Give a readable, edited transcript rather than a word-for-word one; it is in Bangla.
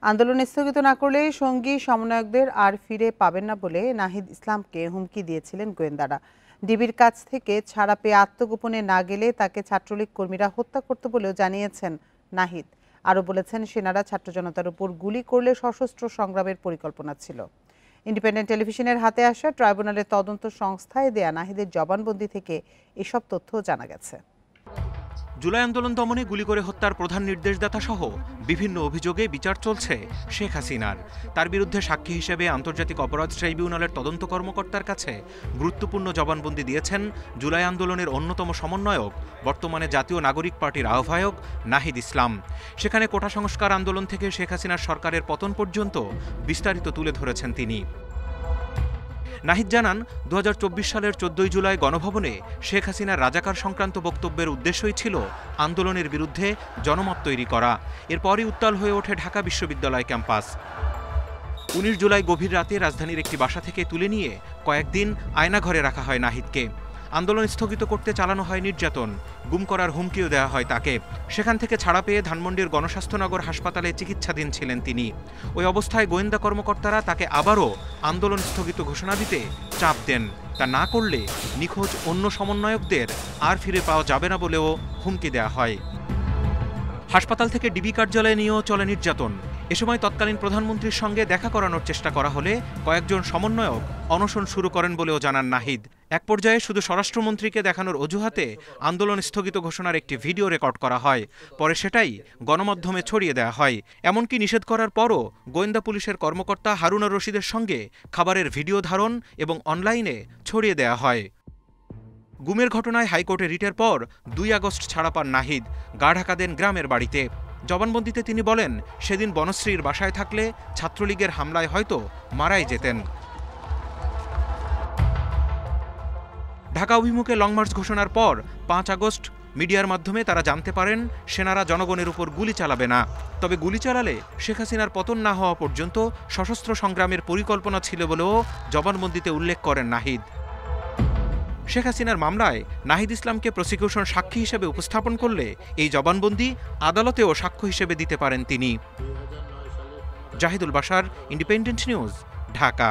আন্দোলন স্থগিত না করলে সঙ্গী সমন্বয়কদের আর ফিরে পাবেন না বলে নাহিদ ইসলামকে হুমকি দিয়েছিলেন গোয়েন্দারা। ডিবির কাছ থেকে ছাড়া পেয়ে আত্মগোপনে না গেলে তাকে ছাত্রলীগ কর্মীরা হত্যা করত বলেও জানিয়েছেন নাহিদ। আরও বলেছেন, সেনারা ছাত্র জনতার উপর গুলি করলে সশস্ত্র সংগ্রামের পরিকল্পনা ছিল। ইন্ডিপেন্ডেন্ট টেলিভিশনের হাতে আসা ট্রাইব্যুনালের তদন্ত সংস্থায় দেয়া নাহিদের জবানবন্দি থেকে এসব তথ্য জানা গেছে। জুলাই আন্দোলন দমনে গুলি করে হত্যার প্রধান নির্দেশদাতা সহ বিভিন্ন অভিযোগে বিচার চলছে শেখ হাসিনার। তার বিরুদ্ধে সাক্ষী হিসেবে আন্তর্জাতিক অপরাধ ট্রাইব্যুনালের তদন্ত কর্মকর্তার কাছে গুরুত্বপূর্ণ জবানবন্দি দিয়েছেন জুলাই আন্দোলনের অন্যতম সমন্বয়ক, বর্তমানে জাতীয় নাগরিক পার্টির আহ্বায়ক নাহিদ ইসলাম। সেখানে কোটা সংস্কার আন্দোলন থেকে শেখ হাসিনার সরকারের পতন পর্যন্ত বিস্তারিত তুলে ধরেছেন তিনি। নাহিদ জানান, 2024 সালের 14 জুলাই গণভবনে শেখ হাসিনার রাজাকার সংক্রান্ত বক্তব্যের উদ্দেশ্যই ছিল আন্দোলনের বিরুদ্ধে জনমত তৈরি করা। এরপরই উত্তাল হয়ে ওঠে ঢাকা বিশ্ববিদ্যালয় ক্যাম্পাস। 19 জুলাই গভীর রাতে রাজধানীর একটি বাসা থেকে তুলে নিয়ে কয়েকদিন আয়নাঘরে রাখা হয় নাহিদকে। আন্দোলন স্থগিত করতে চালানো হয় নির্যাতন, গুম করার হুমকিও দেওয়া হয় তাকে। সেখান থেকে ছাড়া পেয়ে ধানমন্ডির গণস্বাস্থ্যনগর হাসপাতালে চিকিৎসাধীন ছিলেন তিনি। ওই অবস্থায় গোয়েন্দা কর্মকর্তারা তাকে আবারও আন্দোলন স্থগিত ঘোষণা দিতে চাপ দেন। তা না করলে নিখোঁজ অন্য সমন্বয়কদের আর ফিরে পাওয়া যাবে না বলেও হুমকি দেওয়া হয়। হাসপাতাল থেকে ডিবি কার্যালয়ে নিয়েও চলে নির্যাতন। এ সময় তৎকালীন প্রধানমন্ত্রীর সঙ্গে দেখা করানোর চেষ্টা করা হলে কয়েকজন সমন্বয়ক অনশন শুরু করেন বলেও জানান নাহিদ। এক পর্যায়ে শুধু স্বরাষ্ট্রমন্ত্রীকে দেখানোর অজুহাতে আন্দোলন স্থগিত ঘোষণার একটি ভিডিও রেকর্ড করা হয়। পরে সেটাই গণমাধ্যমে ছড়িয়ে দেওয়া হয়। এমনকি নিষেধ করার পরও গোয়েন্দা পুলিশের কর্মকর্তা হারুনা রশিদের সঙ্গে খাবারের ভিডিও ধারণ এবং অনলাইনে ছড়িয়ে দেওয়া হয়। গুমের ঘটনায় হাইকোর্টে রিটের পর 2 আগস্ট ছাড়া পান নাহিদ। গা ঢাকা দেন গ্রামের বাড়িতে। জবানবন্দিতে তিনি বলেন, সেদিন বনশ্রীর বাসায় থাকলে ছাত্রলীগের হামলায় হয়তো মারাই যেতেন। ঢাকা অভিমুখে লং মার্চ ঘোষণার পর 5 আগস্ট মিডিয়ার মাধ্যমে তারা জানতে পারেন সেনারা জনগণের উপর গুলি চালাবে না। তবে গুলি চালালে শেখ হাসিনার পতন না হওয়া পর্যন্ত সশস্ত্র সংগ্রামের পরিকল্পনা ছিল বলেও জবানবন্দিতে উল্লেখ করেন নাহিদ। শেখ হাসিনার মামলায় নাহিদ ইসলামকে প্রসিকিউশন সাক্ষী হিসেবে উপস্থাপন করলে এই জবানবন্দি আদালতেও সাক্ষ্য হিসেবে দিতে পারেন তিনি। Zahidul Bashar, independent news, Dhaka.